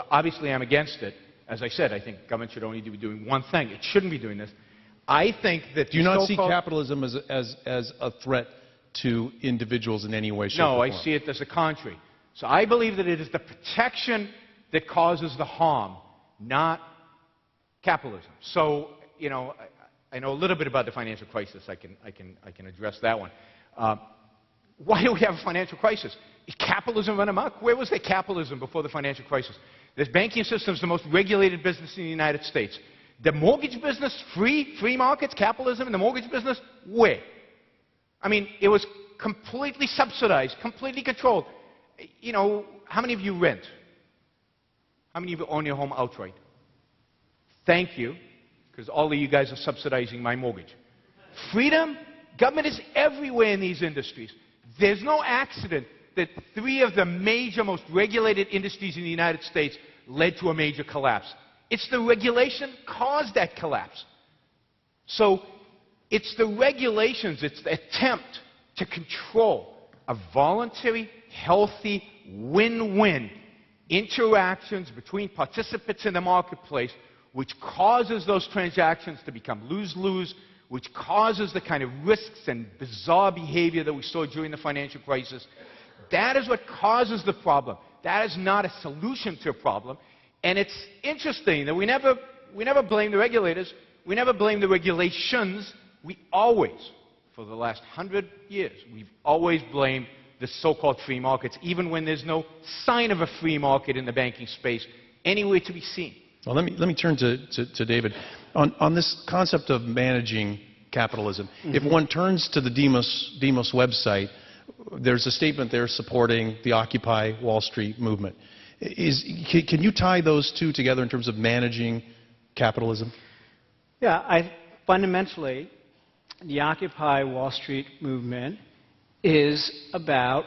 obviously I'm against it. As I said, I think government should only be doing one thing. It shouldn't be doing this. I think that... Do you not see capitalism as a threat to individuals in any way, shape, or form? No, I see it as the contrary. So I believe that it is the protection that causes the harm, not capitalism. So, you know, I know a little bit about the financial crisis. I can address that one. Why do we have a financial crisis? Is capitalism run amok? Where was there capitalism before the financial crisis? This banking system is the most regulated business in the United States. The mortgage business, free markets, capitalism in the mortgage business, where? I mean, it was completely subsidized, completely controlled. You know, how many of you rent? How many of you own your home outright? Thank you, because all of you guys are subsidizing my mortgage. Freedom, government is everywhere in these industries. There's no accident that 3 of the major, most regulated industries in the United States led to a major collapse. It's the regulation caused that collapse. So it's the regulations, it's the attempt to control a voluntary, healthy, win-win interactions between participants in the marketplace, which causes those transactions to become lose-lose, which causes the kind of risks and bizarre behavior that we saw during the financial crisis. That is what causes the problem. That is not a solution to a problem. And it's interesting that we never blame the regulators. We never blame the regulations. We always, for the last 100 years, we've always blamed the so-called free markets, even when there's no sign of a free market in the banking space anywhere to be seen. Well, let me turn to David. On this concept of managing capitalism, if one turns to the Demos website, there's a statement there supporting the Occupy Wall Street movement. Can you tie those two together in terms of managing capitalism? Yeah, fundamentally, the Occupy Wall Street movement is about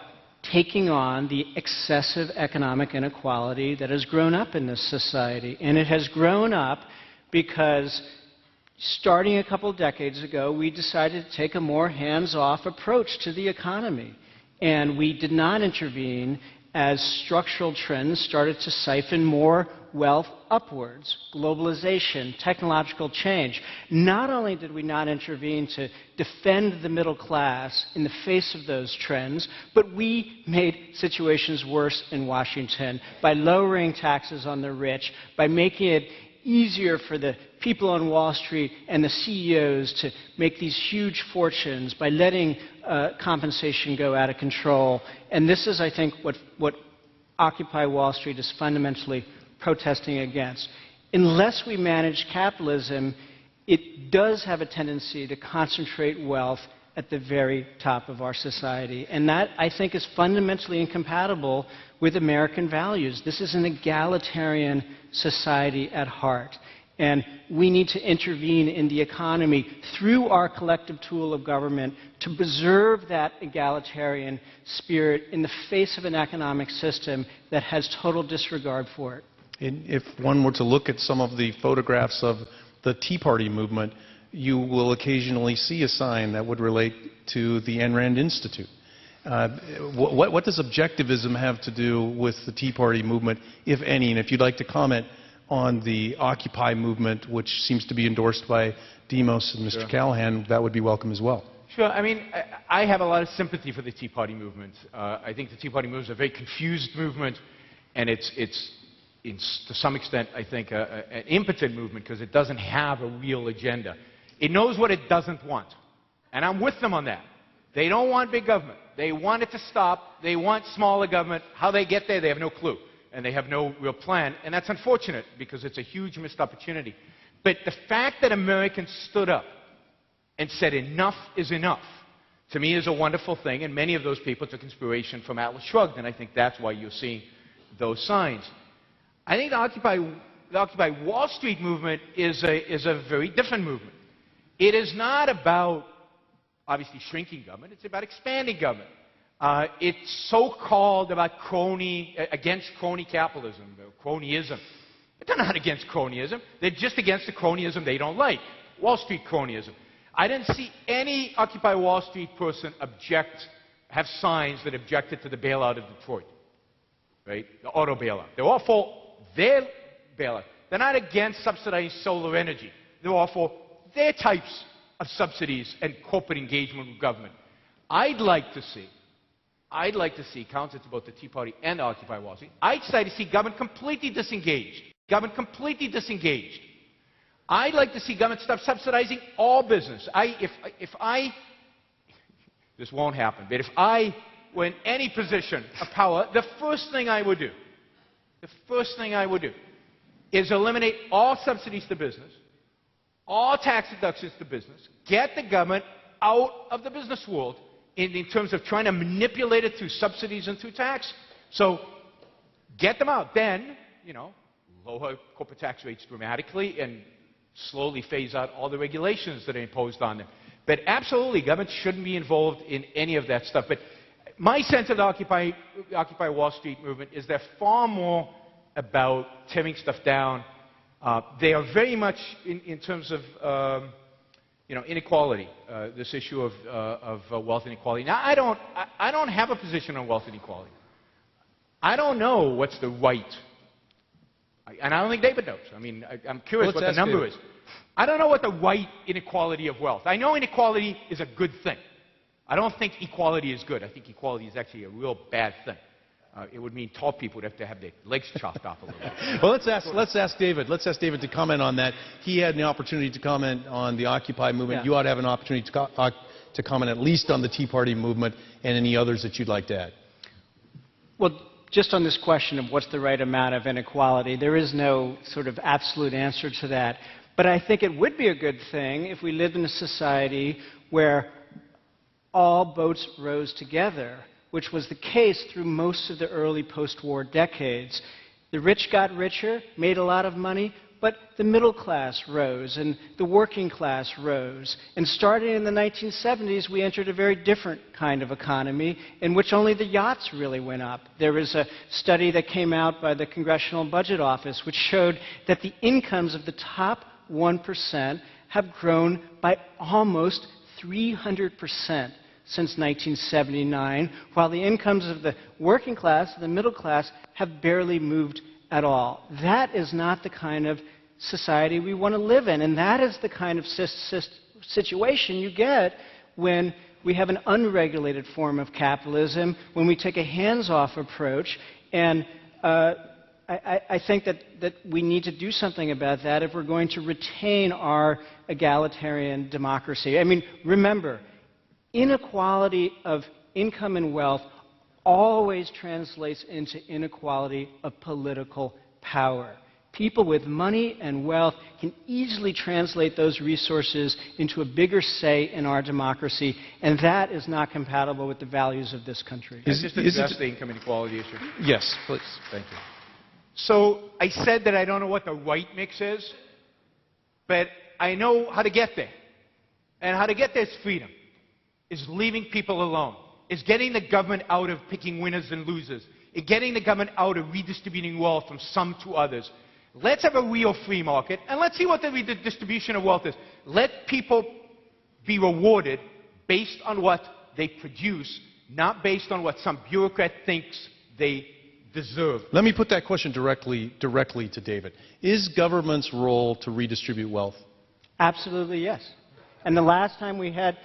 taking on the excessive economic inequality that has grown up in this society. And it has grown up because starting a couple decades ago, we decided to take a more hands-off approach to the economy. And we did not intervene as structural trends started to siphon more wealth upwards, globalization, technological change. Not only did we not intervene to defend the middle class in the face of those trends, but we made situations worse in Washington by lowering taxes on the rich, by making it easier for the people on Wall Street and the CEOs to make these huge fortunes, by letting compensation go out of control. And this is, I think, what Occupy Wall Street is fundamentally protesting against. Unless we manage capitalism, it does have a tendency to concentrate wealth at the very top of our society. And that, I think, is fundamentally incompatible with American values. This is an egalitarian society at heart. And we need to intervene in the economy through our collective tool of government to preserve that egalitarian spirit in the face of an economic system that has total disregard for it. And if one were to look at some of the photographs of the Tea Party movement, you will occasionally see a sign that would relate to the Ayn Rand Institute. What does objectivism have to do with the Tea Party movement, if any? And if you'd like to comment on the Occupy movement, which seems to be endorsed by Demos and Mr. Callahan, that would be welcome as well. Sure. I mean, I have a lot of sympathy for the Tea Party movement. I think the Tea Party movement is a very confused movement, and it's to some extent, I think, an impotent movement because it doesn't have a real agenda. It knows what it doesn't want, and I'm with them on that. They don't want big government. They want it to stop. They want smaller government. How they get there, they have no clue, and they have no real plan, and that's unfortunate because it's a huge missed opportunity. But the fact that Americans stood up and said enough is enough, to me is a wonderful thing, and many of those people took inspiration from Atlas Shrugged, and I think that's why you're seeing those signs. I think the Occupy Wall Street movement is a very different movement. It is not about, obviously, shrinking government. It's about expanding government. It's so-called about against crony capitalism, cronyism. But they're not against cronyism. They're just against the cronyism they don't like, Wall Street cronyism. I didn't see any Occupy Wall Street person have signs that objected to the bailout of Detroit, right? The auto bailout. They're all for their bailout. They're not against subsidizing solar energy. They're all for their types of subsidies and corporate engagement with government. I'd like to see, counter to both the Tea Party and Occupy Wall Street, I'd like to see government completely disengaged. Government completely disengaged. I'd like to see government stop subsidizing all business. This won't happen, but if I were in any position of power, the first thing I would do is eliminate all subsidies to business, all tax deductions to business, get the government out of the business world in terms of trying to manipulate it through subsidies and through tax. So get them out. Then, lower corporate tax rates dramatically and slowly phase out all the regulations that are imposed on them. But absolutely, government shouldn't be involved in any of that stuff. But my sense of the Occupy Wall Street movement is they're far more about tearing stuff down. They are very much in terms of inequality, this issue of wealth inequality. Now, I don't have a position on wealth inequality. I don't know what's the right, and I don't think David knows. I mean, I'm curious what the number is. I don't know what the right inequality of wealth. I know inequality is a good thing. I don't think equality is good. I think equality is actually a real bad thing. It would mean tall people would have to have their legs chopped off a little bit. Well, let's ask David. Let's ask David to comment on that. He had the opportunity to comment on the Occupy movement. Yeah. You ought to have an opportunity to comment at least on the Tea Party movement and any others that you'd like to add. Well, just on this question of what's the right amount of inequality, there is no sort of absolute answer to that. But I think it would be a good thing if we lived in a society where all boats rose together, which was the case through most of the early post-war decades. The rich got richer, made a lot of money, but the middle class rose and the working class rose. And starting in the 1970s, we entered a very different kind of economy in which only the yachts really went up. There was a study that came out by the Congressional Budget Office which showed that the incomes of the top 1% have grown by almost 300% since 1979, while the incomes of the working class, the middle class, have barely moved at all. That is not the kind of society we want to live in, and that is the kind of situation you get when we have an unregulated form of capitalism, when we take a hands-off approach, and I think that we need to do something about that if we're going to retain our egalitarian democracy. I mean, remember, inequality of income and wealth always translates into inequality of political power. People with money and wealth can easily translate those resources into a bigger say in our democracy, and that is not compatible with the values of this country. Is this the income inequality issue? Yes, please. Thank you. So I said that I don't know what the right mix is, but I know how to get there. And how to get there is freedom. Is leaving people alone, is getting the government out of picking winners and losers, is getting the government out of redistributing wealth from some to others. Let's have a real free market, and let's see what the redistribution of wealth is. Let people be rewarded based on what they produce, not based on what some bureaucrat thinks they deserve. Let me put that question directly to David. Is government's role to redistribute wealth? Absolutely, yes. And the last time we had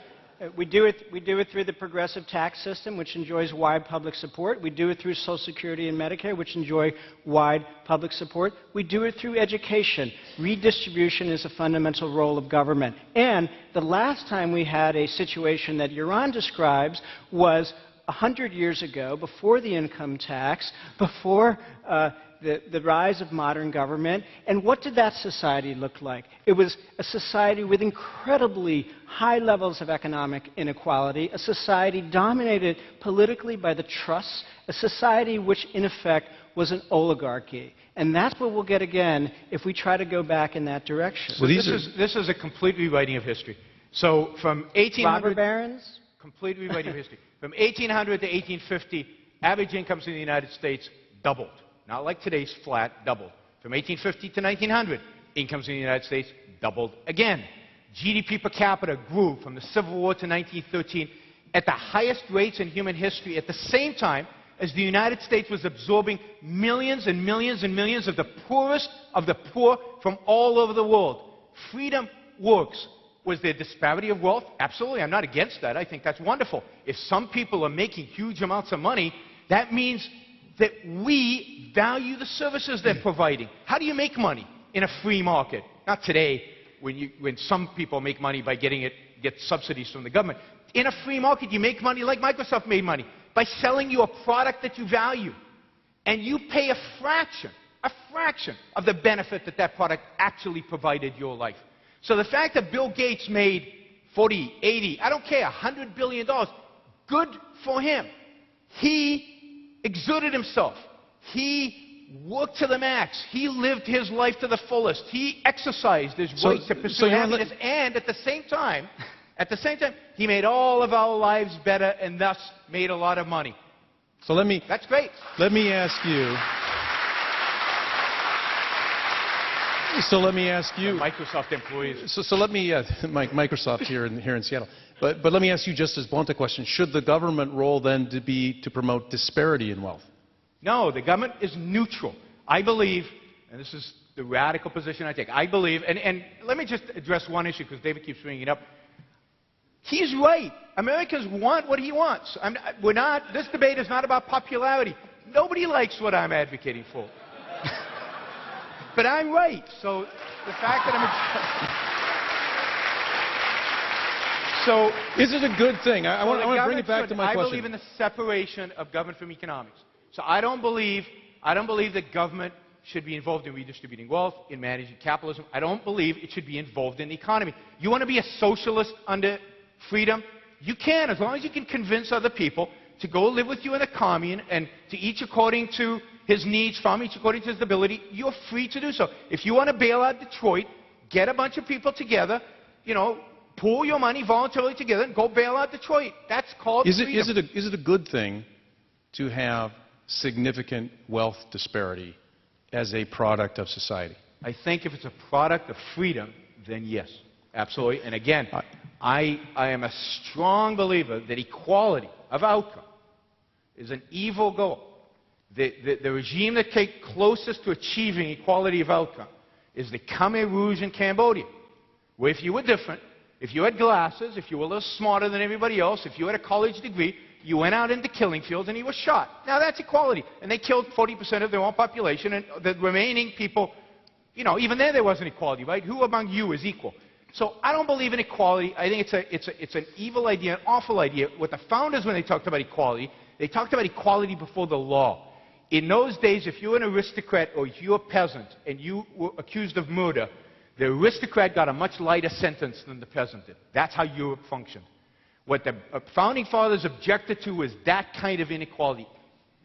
we do it through the progressive tax system, which enjoys wide public support. We do it through Social Security and Medicare, which enjoy wide public support. We do it through education. Redistribution is a fundamental role of government. And the last time we had a situation that Yaron describes was 100 years ago, before the income tax, before the rise of modern government. And what did that society look like? It was a society with incredibly high levels of economic inequality, a society dominated politically by the trusts, a society which, in effect, was an oligarchy. And that's what we'll get again if we try to go back in that direction. So this is a complete rewriting of history. So from 1800... Robber barons? Complete rewriting of history. From 1800 to 1850, average incomes in the United States doubled. Not like today's flat, doubled. From 1850 to 1900, incomes in the United States doubled again. GDP per capita grew from the Civil War to 1913 at the highest rates in human history. At the same time, as the United States was absorbing millions and millions and millions of the poorest of the poor from all over the world. Freedom works. Was there disparity of wealth? Absolutely. I'm not against that. I think that's wonderful. If some people are making huge amounts of money, that means that we value the services they're providing. How do you make money in a free market? Not today, when some people make money by get subsidies from the government. In a free market, you make money like Microsoft made money, by selling you a product that you value. And you pay a fraction of the benefit that that product actually provided your life. So the fact that Bill Gates made 40, 80, I don't care, $100 billion, good for him. He exerted himself. He worked to the max. He lived his life to the fullest. He exercised his right to pursue happiness. And at the same time, he made all of our lives better and thus made a lot of money. So that's great. Let me ask you. So let me ask you. The Microsoft employees. So let me, Microsoft here in Seattle. But let me ask you just as blunt a question. Should the government role then be to promote disparity in wealth? No, the government is neutral. I believe, and this is the radical position I take, I believe, and let me just address one issue because David keeps bringing it up. He's right. Americans want what he wants. This debate is not about popularity. Nobody likes what I'm advocating for. But I'm right. So the fact that So is it a good thing? I want to bring it back to my question. I believe in the separation of government from economics. So I don't believe that government should be involved in redistributing wealth, in managing capitalism. I don't believe it should be involved in the economy. You want to be a socialist under freedom? You can, as long as you can convince other people to go live with you in a commune and to each according to his needs, from each according to his ability. You're free to do so. If you want to bail out Detroit, get a bunch of people together, pool your money voluntarily together and go bail out Detroit. That's called freedom. Is it a good thing to have significant wealth disparity as a product of society? I think if it's a product of freedom, then yes, absolutely. And again, I am a strong believer that equality of outcome is an evil goal. The regime that came closest to achieving equality of outcome is the Khmer Rouge in Cambodia, where if you were different, if you had glasses, if you were a little smarter than everybody else, if you had a college degree, you went out into killing fields and you were shot. Now that's equality. And they killed 40% of their own population, and the remaining people, even there wasn't equality, right? Who among you is equal? So I don't believe in equality. I think it's an evil idea, an awful idea. What the founders, when they talked about equality, they talked about equality before the law. In those days, if you were an aristocrat or if you were a peasant and you were accused of murder, the aristocrat got a much lighter sentence than the peasant did. That's how Europe functioned. What the founding fathers objected to was that kind of inequality.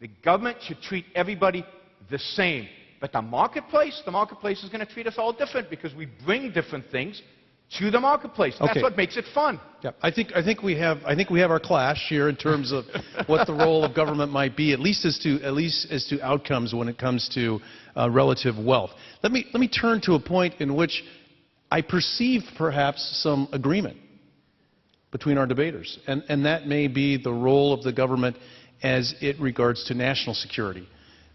The government should treat everybody the same. But the marketplace is going to treat us all different because we bring different things to the marketplace. That's what makes it fun. Yeah, I think we have our clash here in terms of what the role of government might be, at least as to outcomes when it comes to relative wealth. Let me turn to a point in which I perceive perhaps some agreement between our debaters, and that may be the role of the government as it regards to national security.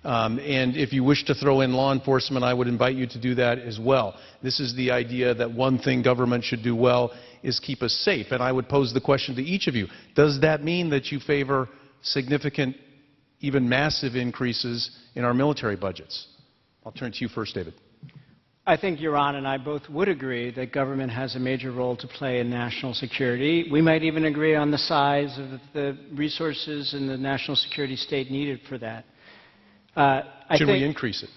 And if you wish to throw in law enforcement, I would invite you to do that as well. This is the idea that one thing government should do well is keep us safe. And I would pose the question to each of you. Does that mean that you favor significant, even massive increases in our military budgets? I'll turn to you first, David. I think Yaron and I both would agree that government has a major role to play in national security. We might even agree on the size of the resources and the national security state needed for that. Should we increase it?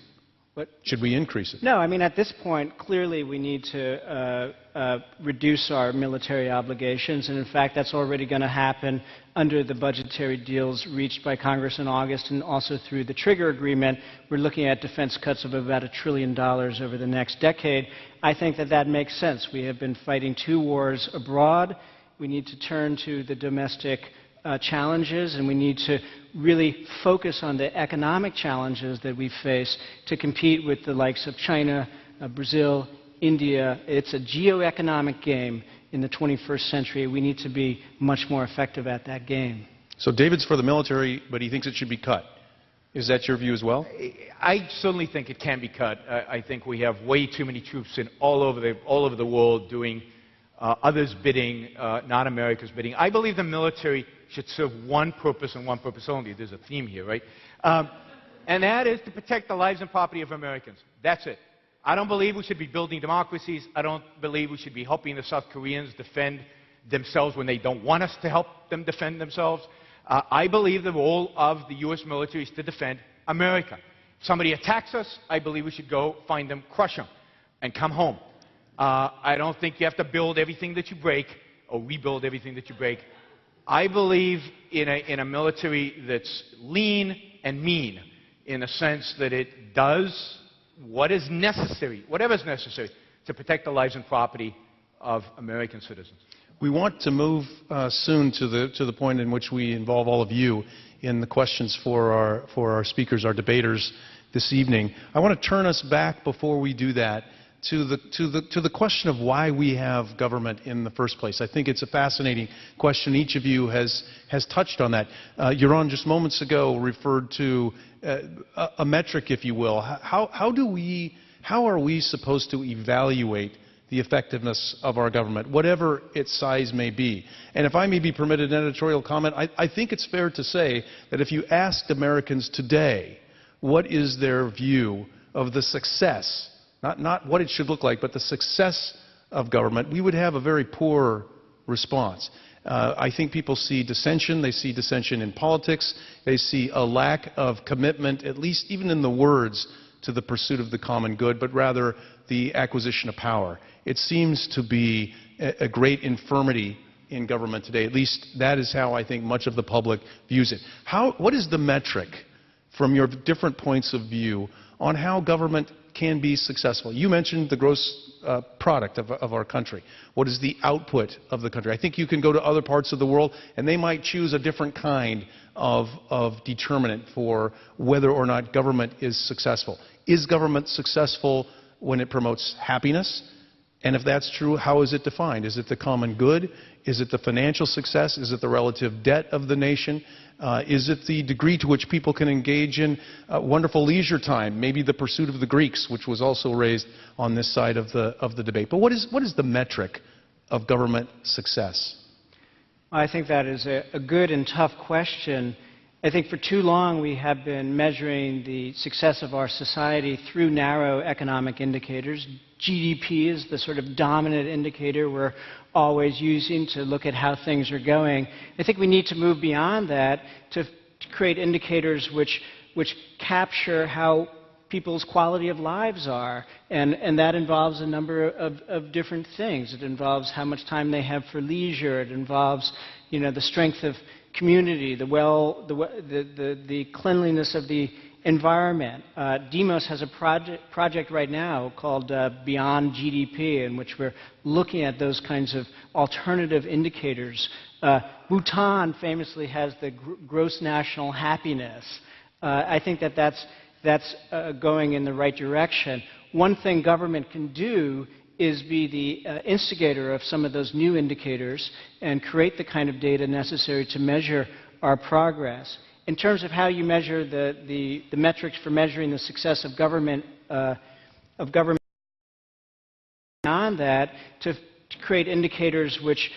What? Should we increase it? No, I mean, at this point, clearly we need to reduce our military obligations, and in fact, that's already going to happen under the budgetary deals reached by Congress in August, and also through the Trigger Agreement. We're looking at defense cuts of about $1 trillion over the next decade. I think that makes sense. We have been fighting 2 wars abroad. We need to turn to the domestic challenges, and we need to really focus on the economic challenges that we face to compete with the likes of China, Brazil, India. It's a geoeconomic game in the 21st century. We need to be much more effective at that game. So David's for the military, but he thinks it should be cut. Is that your view as well? I certainly think it can be cut. I think we have way too many troops all over the world doing others' bidding, not America's bidding. I believe the military should serve one purpose and one purpose only. There's a theme here, right? And that is to protect the lives and property of Americans. That's it. I don't believe we should be building democracies. I don't believe we should be helping the South Koreans defend themselves when they don't want us to help them defend themselves. I believe the role of the U.S. military is to defend America. If somebody attacks us, I believe we should go find them, crush them, and come home. I don't think you have to build everything that you break or rebuild everything that you break. I believe in a military that's lean and mean in the sense that it does what is necessary, whatever is necessary, to protect the lives and property of American citizens. We want to move soon to the point in which we involve all of you in the questions for our speakers, our debaters this evening. I want to turn us back before we do that to the question of why we have government in the first place. I think it's a fascinating question. Each of you has touched on that. Yaron just moments ago referred to a metric, if you will. How are we supposed to evaluate the effectiveness of our government, whatever its size may be? And if I may be permitted an editorial comment, I think it's fair to say that if you asked Americans today what is their view of the success, not what it should look like, but the success of government, we would have a very poor response. I think people see dissension. They see dissension in politics. They see a lack of commitment, at least even in the words, to the pursuit of the common good, but rather the acquisition of power. It seems to be a great infirmity in government today. At least that is how I think much of the public views it. What is the metric, from your different points of view, on how government can be successful? You mentioned the gross product of our country. What is the output of the country? I think you can go to other parts of the world, and they might choose a different kind of determinant for whether or not government is successful. Is government successful when it promotes happiness? And if that's true, how is it defined? Is it the common good? Is it the financial success? Is it the relative debt of the nation? Is it the degree to which people can engage in wonderful leisure time? Maybe the pursuit of the Greeks, which was also raised on this side of the debate. But what is the metric of government success? I think that is a good and tough question. I think for too long we have been measuring the success of our society through narrow economic indicators. GDP is the sort of dominant indicator we're always using to look at how things are going. I think we need to move beyond that to create indicators which capture how people's quality of lives are, and that involves a number of different things. It involves how much time they have for leisure. It involves, the strength of community, the cleanliness of the environment. Demos has a project right now called Beyond GDP, in which we're looking at those kinds of alternative indicators. Bhutan famously has the gross national happiness. I think that's going in the right direction. One thing government can do is be the instigator of some of those new indicators and create the kind of data necessary to measure our progress. In terms of how you measure the metrics for measuring the success of government beyond that, to create indicators which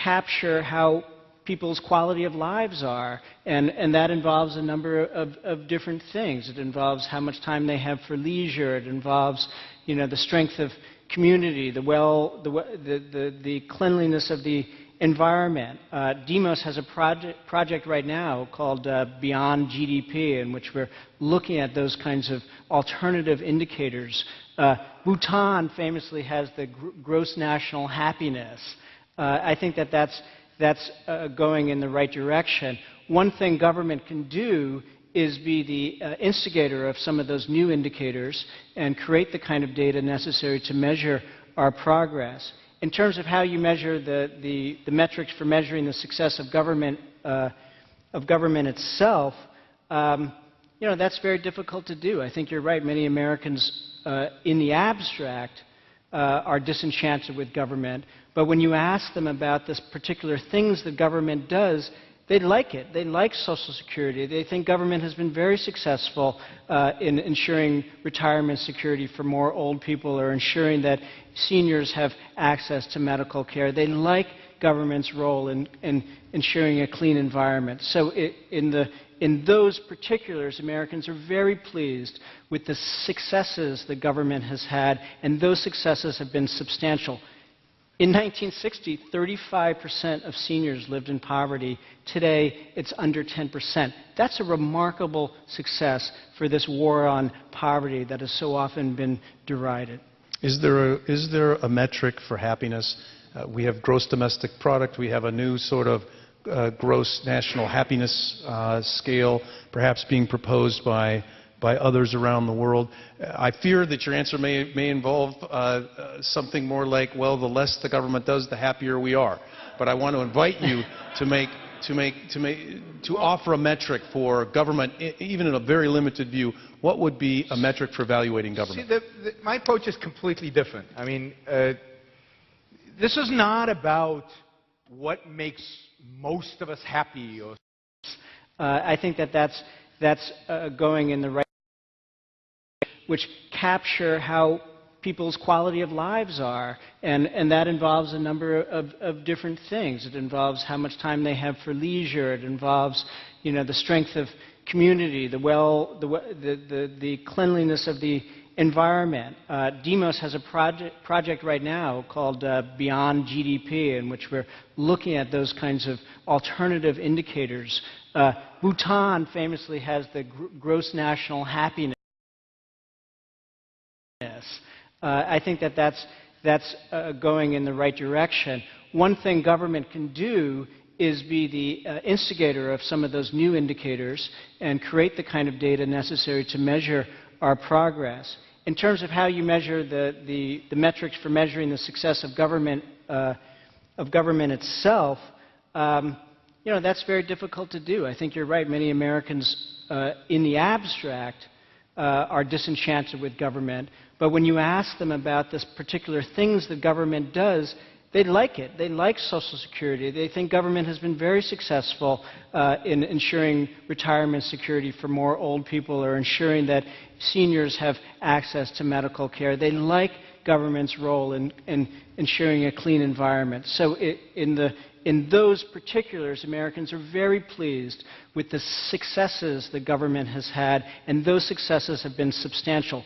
capture how people's quality of lives are, and that involves a number of different things. It involves how much time they have for leisure. It involves, the strength of community, the cleanliness of the environment. Demos has a project right now called Beyond GDP, in which we're looking at those kinds of alternative indicators. Bhutan famously has the gross national happiness. I think that's going in the right direction. One thing government can do is be the instigator of some of those new indicators and create the kind of data necessary to measure our progress. In terms of how you measure the metrics for measuring the success of government itself, that's very difficult to do. I think you're right. Many Americans, in the abstract, are disenchanted with government. But when you ask them about the particular things that government does, They like it. They like Social Security. They think government has been very successfin ensuring retirement security for more old people or ensuring that seniors have access to medical care. They like government's role in ensuring a clean environment. So in those particulars, Americans are very pleased with the successes the government has had, and those successes have been substantial. In 1960, 35% of seniors lived in poverty. Today, it's under 10%. That's a remarkable success for this war on poverty that has so often been derided. Is there a metric for happiness? We have gross domestic product. We have a new sort of gross national happiness scale, perhaps being proposed by others around the world. I fear that your answer may involve something more like, well, the less the government does, the happier we are. But I want to invite you to offer a metric for government, even in a very limited view. What would be a metric for evaluating government? See, my approach is completely different. I mean, this is not about what makes most of us happy. I think that's going in the right, which capture how people's quality of lives are, and that involves a number of different things. It involves how much time they have for leisure. It involves, the strength of community, the cleanliness of the environment. Demos has a project right now called Beyond GDP, in which we're looking at those kinds of alternative indicators. Bhutan famously has the gross national happiness. I think that's going in the right direction. One thing government can do is be the instigator of some of those new indicators and create the kind of data necessary to measure our progress. In terms of how you measure the metrics for measuring the success of government itself, that's very difficult to do. I think you're right. Many Americans, in the abstract, are disenchanted with government. But when you ask them about the particular things that government does, they like it. They like Social Security. They think government has been very successful in ensuring retirement security for more old people or ensuring that seniors have access to medical care. They like government's role in ensuring a clean environment. So in those particulars, Americans are very pleased with the successes the government has had, and those successes have been substantial.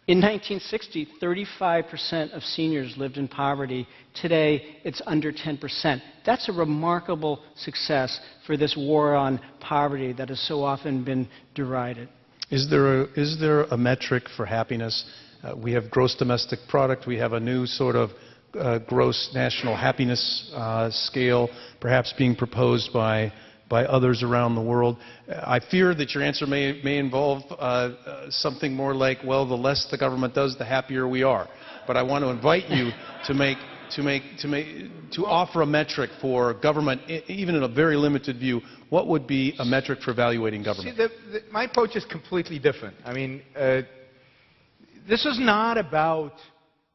In 1960, 35% of seniors lived in poverty. Today, it's under 10%. That's a remarkable success for this war on poverty that has so often been derided. Is there a metric for happiness? We have gross domestic product. We have a new sort of gross national happiness scale, perhaps being proposed by others around the world. I fear that your answer may involve something more like, well, the less the government does, the happier we are. But I want to invite you to offer a metric for government, even in a very limited view. What would be a metric for evaluating government? See, my approach is completely different. I mean, this is not about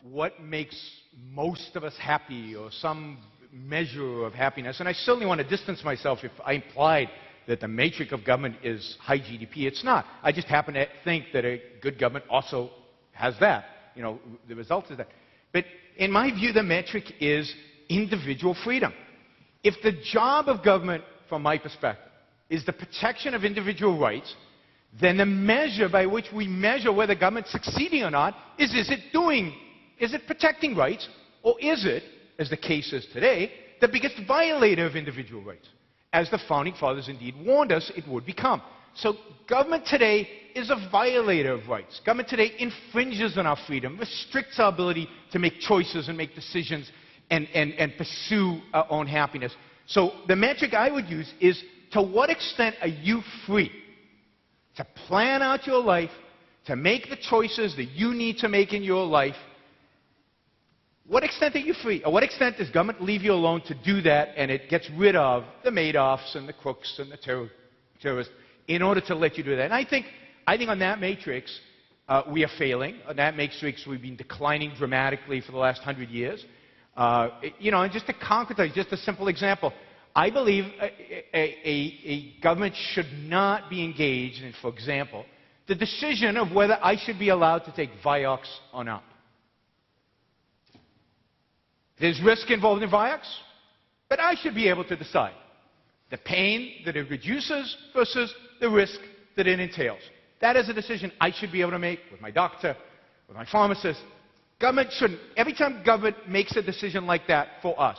what makes most of us happy or some measure of happiness. And I certainly want to distance myself if I implied that the metric of government is high GDP. It's not. I just happen to think that a good government also has that. The result is that. But in my view, the metric is individual freedom. If the job of government, from my perspective, is the protection of individual rights, then the measure by which we measure whether government's succeeding or not is it protecting rights, or is it, as the case is today, the biggest violator of individual rights, as the Founding Fathers indeed warned us it would become. So government today is a violator of rights. Government today infringes on our freedom, restricts our ability to make choices and make decisions and pursue our own happiness. So the metric I would use is, to what extent are you free to plan out your life, to make the choices that you need to make in your life? What extent are you free? Or what extent does government leave you alone to do that, and it gets rid of the Madoffs and the crooks and the terrorists in order to let you do that? And I think on that matrix, we are failing. On that matrix, we've been declining dramatically for the last 100 years. And just to concretize, just a simple example, I believe a government should not be engaged in, for example, the decision of whether I should be allowed to take Vioxx or not. There's risk involved in Vioxx, but I should be able to decide the pain that it reduces versus the risk that it entails. That is a decision I should be able to make with my doctor, with my pharmacist. Government shouldn't. Every time government makes a decision like that for us,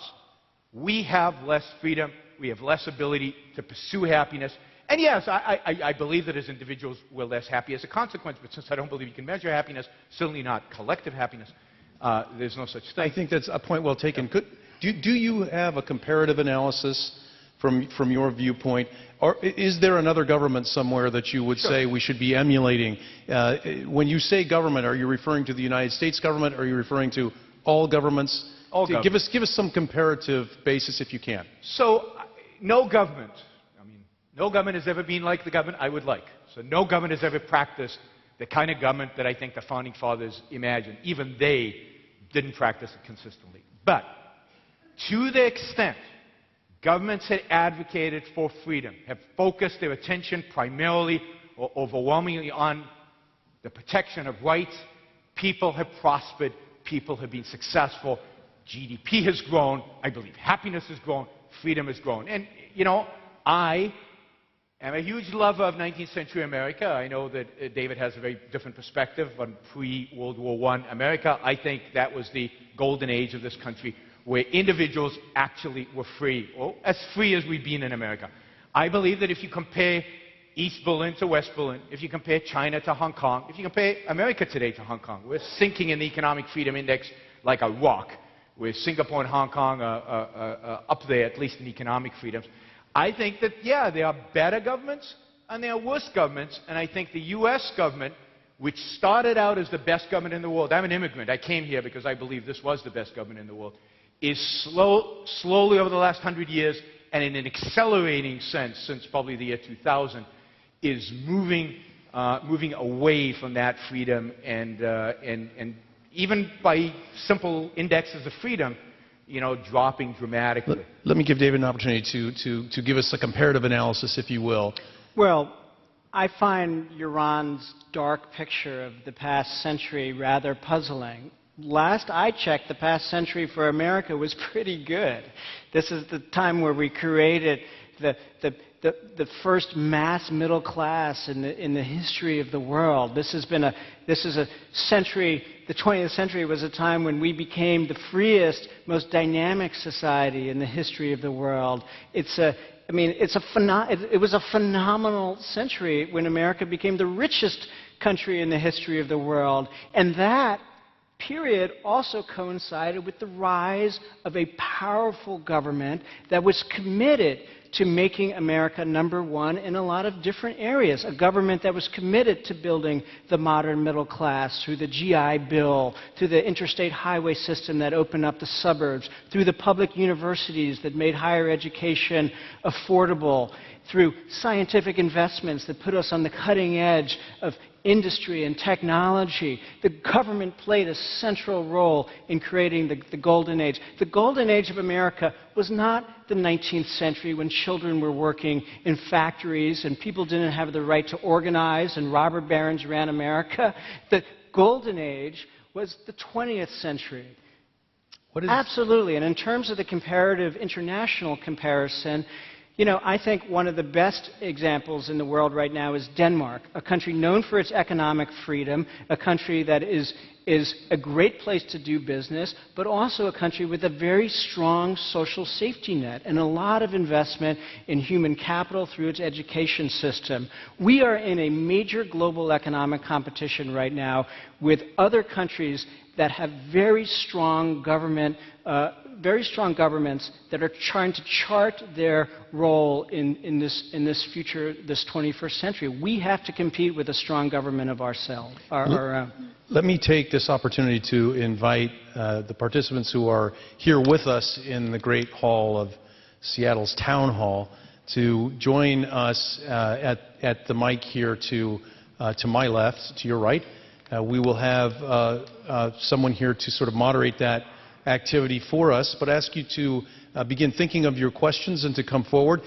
we have less freedom, we have less ability to pursue happiness. And yes, I believe that as individuals we're less happy as a consequence, but since I don't believe you can measure happiness, certainly not collective happiness, there's no such thing. I think that's a point well taken. Do you have a comparative analysis from your viewpoint? Or is there another government somewhere that you would say we should be emulating? When you say government, are you referring to the United States government, or are you referring to all governments? All governments. Give us some comparative basis if you can. So, no government, no government has ever been like the government I would like. So no government has ever practiced the kind of government that I think the Founding Fathers imagined. Even they didn't practice it consistently. But to the extent governments had advocated for freedom, have focused their attention primarily or overwhelmingly on the protection of rights, people have prospered, people have been successful, GDP has grown, I believe happiness has grown, freedom has grown. And, you know, I am a huge lover of 19th century America. I know that David has a very different perspective on pre-World War I America. I think that was the golden age of this country, where individuals actually were free, or as free as we've been in America. I believe that if you compare East Berlin to West Berlin, if you compare China to Hong Kong, if you compare America today to Hong Kong, we're sinking in the economic freedom index like a rock, with Singapore and Hong Kong up there, at least in economic freedoms. I think that, yeah, there are better governments and there are worse governments, and I think the U.S. government, which started out as the best government in the world — I'm an immigrant, I came here because I believe this was the best government in the world — is slowly over the last 100 years, and in an accelerating sense since probably the year 2000, is moving away from that freedom, and even by simple indexes of freedom, you know, dropping dramatically. Let me give David an opportunity to give us a comparative analysis, if you will. Well, I find Yaron's dark picture of the past century rather puzzling. Last I checked, the past century for America was pretty good. This is the time where we created the first mass middle class in the history of the world. This is a century. The 20th century was a time when we became the freest, most dynamic society in the history of the world. It was a phenomenal century when America became the richest country in the history of the world, and that period also coincided with the rise of a powerful government that was committed to making America #1 in a lot of different areas. A government that was committed to building the modern middle class through the GI Bill, through the interstate highway system that opened up the suburbs, through the public universities that made higher education affordable, through scientific investments that put us on the cutting edge of industry and technology. The government played a central role in creating the Golden Age. The Golden Age of America was not the 19th century when children were working in factories and people didn't have the right to organize and robber barons ran America. The Golden Age was the 20th century. Absolutely. And in terms of the comparative international comparison, you know, I think one of the best examples in the world right now is Denmark, a country known for its economic freedom, a country that is a great place to do business, but also a country with a very strong social safety net and a lot of investment in human capital through its education system. We are in a major global economic competition right now with other countries that have very strong governments that are trying to chart their role in this future, this 21st century. We have to compete with a strong government of our own. Let me take this opportunity to invite the participants who are here with us in the great hall of Seattle's Town Hall to join us at the mic here to my left, to your right. We will have someone here to sort of moderate that activity for us, but ask you to begin thinking of your questions and to come forward.